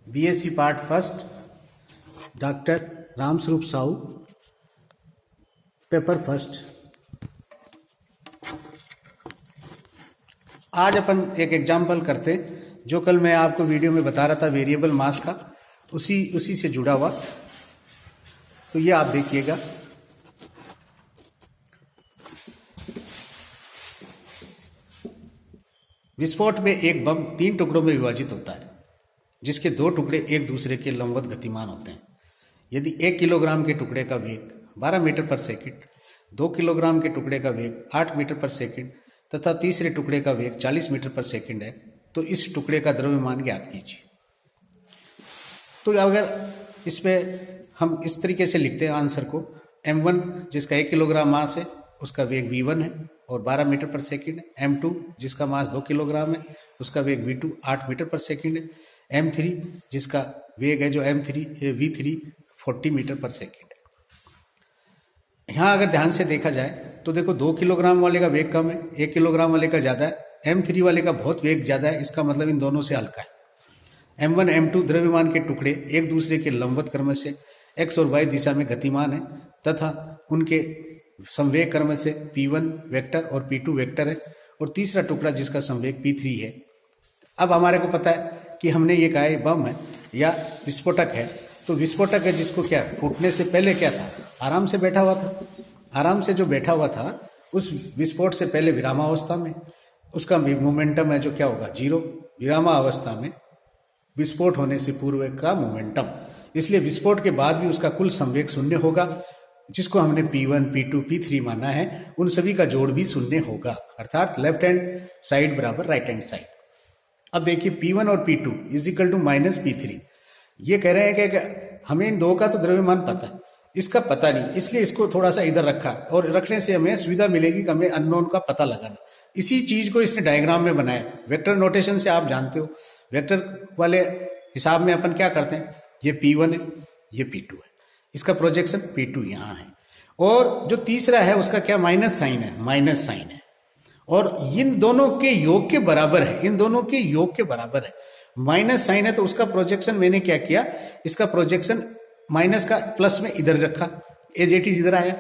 BSc part first, doctor Ramswaroop Sahu, paper first. आज अपन एक example करते हैं जो कल मैं आपको वीडियो में बता रहा था वेरिएबल मास का, उसी से जुड़ा हुआ। तो ये आप देखिएगा। विस्फोट में एक बम 3 टुकड़ों में विभाजित होता है, जिसके 2 टुकड़े एक दूसरे के लंबवत गतिमान होते हैं। यदि 1 किलोग्राम के टुकड़े का वेग 12 मीटर पर सेकंड, 2 किलोग्राम के टुकड़े का वेग 8 मीटर पर सेकंड तथा तीसरे टुकड़े का वेग 40 मीटर पर सेकंड है, तो इस टुकड़े का द्रव्यमान ज्ञात कीजिए। तो अगर इसमें हम इस तरीके से लिखते हैं आंसर को, m1 जिसका 1 किलोग्राम मास है उसका वेग v1 है और 12 मीटर पर सेकंड है। m2 जिसका मास 2 किलोग्राम है उसका वेग v2 8 मीटर पर सेकंड है। m3 जिसका वेग है जो v3 40 मीटर पर सेकंड है। यहाँ अगर ध्यान से देखा जाए तो देखो 2 किलोग्राम वाले का वेग कम है, 1 किलोग्राम वाले का ज्यादा है। m3 वाले का बहुत वेग ज्यादा है, इसका मतलब इन दोनों से हल्का है। m1 m2 द्रव्यमान के टुकड़े एक दूसरे के लंबवत क्रम से x और y दिशा में गतिमान है तथा उनके संवेग क्रम से p1 वेक्टर और p2 वेक्टर है, और तीसरा टुकड़ा जिसका संवेग p3 है। अब हमारे को पता है कि हमने ये कहा है बम है या विस्फोटक है, तो विस्फोटक है जिसको क्या फूटने से पहले क्या था, आराम से बैठा हुआ था। आराम से जो बैठा हुआ था उस विस्फोट से पहले विरामावस्था में उसका मोमेंटम है जो क्या होगा 0। विरामावस्था में विस्फोट होने से पूर्व का मोमेंटम, इसलिए विस्फोट के बाद भी उसका कुल संवेग 0 होगा, जिसको हमने p1 p2 p3 माना है। उन सभी का जोड़ भी 0 होगा, अर्थात लेफ्ट हैंड साइड बराबर राइट हैंड साइड। अब देखिए p1 और p2 is equal to minus p3। ये कह रहे हैं कि हमें इन दो का तो द्रव्यमान पता है, इसका पता नहीं, इसलिए इसको थोड़ा सा इधर रखा, और रखने से हमें सुविधा मिलेगी कि हमें अननोन का पता लगाना। इसी चीज को इसने डायग्राम में बनाया। वेक्टर नोटेशन से आप जानते हो, वेक्टर वाले हिसाब में अपन क्या करते हैं, ये p1 है ये p2 है, इसका प्रोजेक्शन p2 यहाँ है, और जो तीसरा है उसका क्या माइनस साइन है, माइनस साइन है, और इन दोनों के योग के बराबर है, इन दोनों के योग के बराबर है। माइनस साइन है तो उसका प्रोजेक्शन मैंने क्या किया, इसका प्रोजेक्शन माइनस का प्लस में इधर रखा, एज इट इज इधर आया।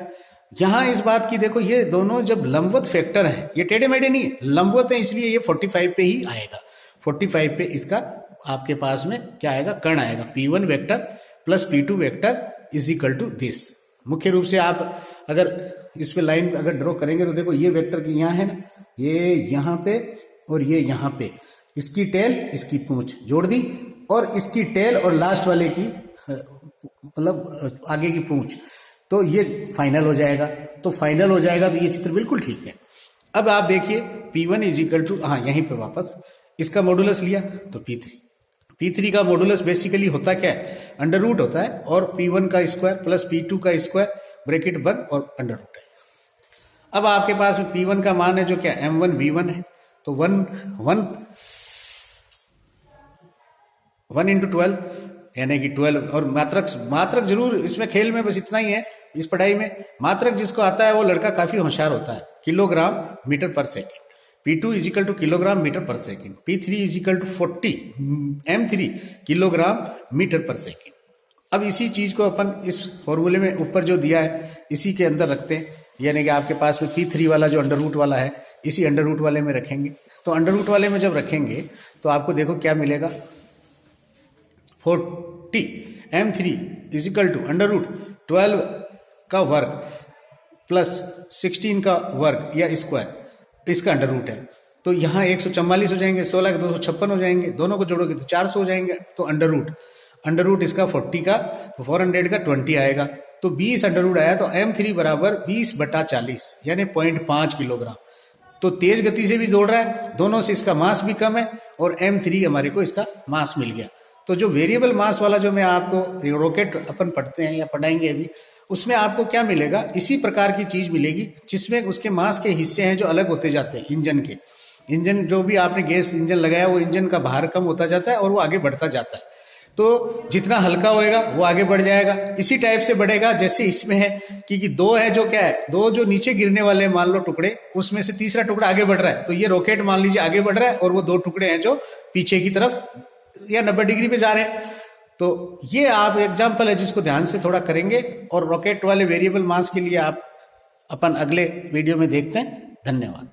यहां इस बात की देखो, ये दोनों जब लंबवत फैक्टर है, ये टेढ़े मेढ़े नहीं है, लंबवत है, इसलिए ये 45 पे ही आएगा। 45 पे इसका आपके पास में क्या आएगा, कर्ण आएगा, p1 vector plus p2 vector is equal to this. मुख्य रूप से आप अगर इस पे लाइन अगर ड्रॉ करेंगे तो देखो ये वेक्टर की यहाँ है ना, ये यहाँ पे और ये यहाँ पे, इसकी टेल इसकी पूंछ जोड़ दी, और इसकी टेल और लास्ट वाले की मतलब आगे की पूंछ, तो ये फाइनल हो जाएगा। तो फाइनल हो जाएगा तो ये चित्र बिल्कुल ठीक है। अब आप देखिए p1 इज इक्वल टू, हाँ यहीं पे वापस इसका मॉडुलस लिया तो p3 का मॉडुलस बेसिकली होता क्या है, अंडर रूट होता है, और p1 का स्क्वायर प्लस p2 का स्क्वायर ब्रैकेट बंद और अंडर रूट है। अब आपके पास में p1 का मान है जो क्या m1 v1 है, तो 1 इंटू 12 यानी कि 12, और मात्रक जरूर इसमें खेल में बस इतना ही है इस पढ़ाई में, मात्रक जिसको आता है वो लड़का काफी होशियार होता है, kilogram metre per second. p2 is equal to kilogram metre per second, p3 is equal to 40 m3 kilogram metre per second. अब इसी चीज को अपन इस फॉर्मूले में ऊपर जो दिया है इसी के अंदर रखते हैं, यानी कि आपके पास में p3 वाला जो अंडर रूट वाला है इसी अंडर रूट वाले में रखेंगे। तो अंडर रूट वाले में जब रखेंगे तो आपको देखो क्या मिलेगा, 40 m3 is equal to under root 12 का वर्ग प्लस 16 का वर्ग या स्क्वायर, इसका अंडर रूट है। तो यहाँ 144 हो जाएंगे, 16 के 256 हो जाएंगे, दोनों को जोड़ोगे तो 400 हो जाएंगे। तो अंडर रूट इसका 40 का 400 का 20 आएगा, तो 20 अंडर रूट आया, तो m3 बराबर 20/40 यानी 0.5 किलोग्राम। तो तेज गति से भी जोड़ रहा है, दोनों से इसका मास भी कम है, और m3 हमारे को इसका मास मिल गया। तो जो वेरिएबल मास वाला जो मैं आपको रॉकेट अपन पढ़ते हैं या पढ़ाएंगे अभी, उसमें आपको क्या मिलेगा, इसी प्रकार की चीज मिलेगी जिसमें उसके मास के हिस्से हैं जो अलग होते जाते हैं। इंजन जो भी आपने गैस इंजन लगाया वो इंजन का भार कम होता जाता है और वो आगे बढ़ता जाता है। तो जितना हल्का होएगा वो आगे बढ़ जाएगा, इसी टाइप से बढ़ेगा जैसे इसमें है कि 2 है जो क्या है, 2 जो नीचे गिरने वाले मान लो टुकड़े, उसमें से तीसरा टुकड़ा आगे बढ़ रहा है, तो ये रॉकेट मान लीजिए आगे बढ़ रहा है, और वो 2 टुकड़े हैं जो पीछे की तरफ या 90 डिग्री पे जा रहे हैं। तो ये आप एग्जाम्पल है जिसको ध्यान से थोड़ा करेंगे, और रॉकेट वाले वेरिएबल मास के लिए आप अपन अगले वीडियो में देखते हैं। धन्यवाद।